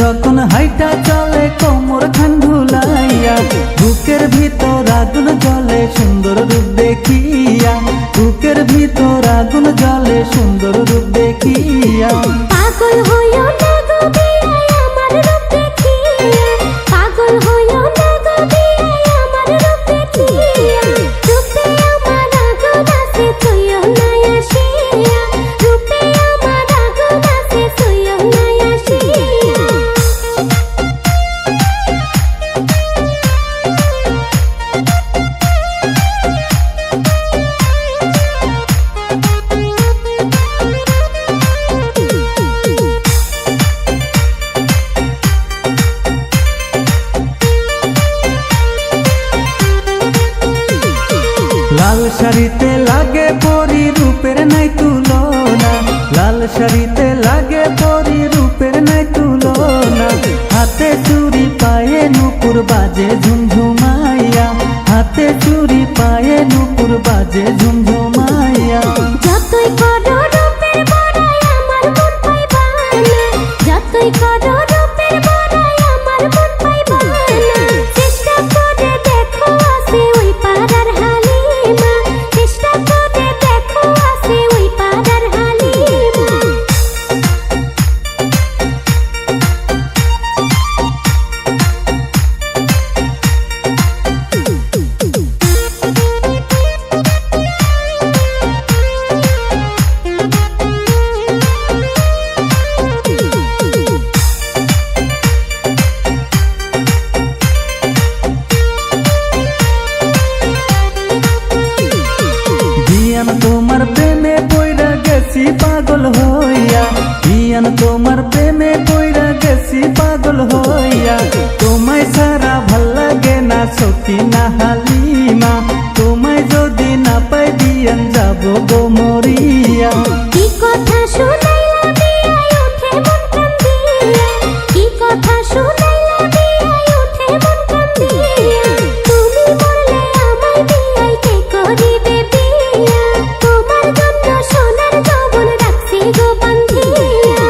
যখন হাইটা চলে কোমর খান ঢুলাইয়া, বুকের ভিতর আগুন জ্বলে সুন্দর রূপ দেখিয়া, বুকের ভিতর আগুন জ্বলে সুন্দর রূপ দেখিয়া। পাগল হইও না গো বিয়াই আমার রূপ দেখিয়া, পাগল হইও না গো বিয়াই আমার রূপ দেখিয়া। রূপে আমার আগুন আছে ছুঁয়ো না আসিয়া, রূপে আমার আগুন আছে ছুঁয়ো না আসিয়া। লাল শাড়িতে লাগে পরি রূপের নাই তুলনা, লাল শাড়িতে লাগে পরি রূপের নাই তুলনা। হাতে চুরি পায়ে নুপুর বাজে ঝুমঝুমাইয়া, হাতে চুরি পায়ে নুপুর বাজে ঝুমঝুমাইয়া। যতই করো রূপের বড়াই আমার মন পাইবা না, যতই করো রূপের বড়াই আমার মন পাইবা না। চেষ্টা করে দেখো আছে ওই পাড়ার হালিমা, চেষ্টা করে দেখো আছে ওই পাড়ার হালিমা। বিয়ান তোমার প্রেমে পইরা গেছি পাগল হইয়া, বিয়ান তোমার প্রেমে পইরা গেছি পাগল হইয়া। তোমায় ছাড়া ভাল লাগে না সখী না হালিমা, তোমায় যদি না পাই বিয়ান যাব গো মরিয়া। কি কথা শুনাইলা বিয়াই উঠে মন কান্দিয়া, কি কথা শুনাইলা বিয়াই উঠে মন কান্দিয়া। তুমি মরলে আমায় বিয়াই কে করিবে বিয়া, তোমার জন্য সোনার যৌবন রাখছি গো বান্ধিয়া।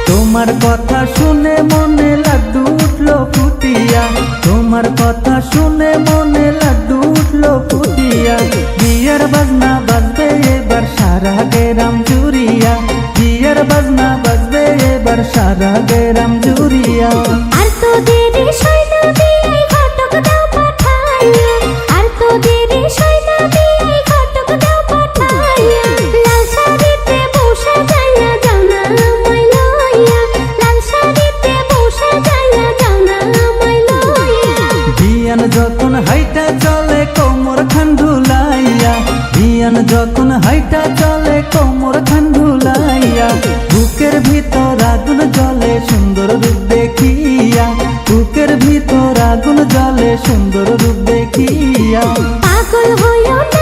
তোমার কথা শুনে মনে লাড্ডু উঠলো ফুটিয়া, তোমার কথা শুনে মনে লাড্ডু উঠলো ফুটিয়া। বিয়ার বাজনা বাজবে এবার সারা গ্রাম জুড়িয়া, বিয়ার বাজনা বাজবে এবার সারা গ্রাম জুড়িয়া। আর তো দেরি সইনা বিয়াই ঘটক দাও পাঠাইয়া, আর তো দেরি সইনা বিয়াই ঘটক দাও পাঠাইয়া। লাল শাড়িতে বসে যাইয়া যাও না আমায় লইয়া, লাল শাড়িতে বসে যাইয়া যাও না আমায় লইয়া। বিয়ান যখন হাইটা চলে কোমর খান ঢুলাইয়া, বিয়ান যখন হাইটা চলে কোমর খান ঢুলাইয়া। বুকের ভিতর আগুন জ্বলে সুন্দর রূপ দেখিয়া, বুকের ভিতর আগুন জ্বলে সুন্দর রূপ দেখিয়া। পাগল হইও না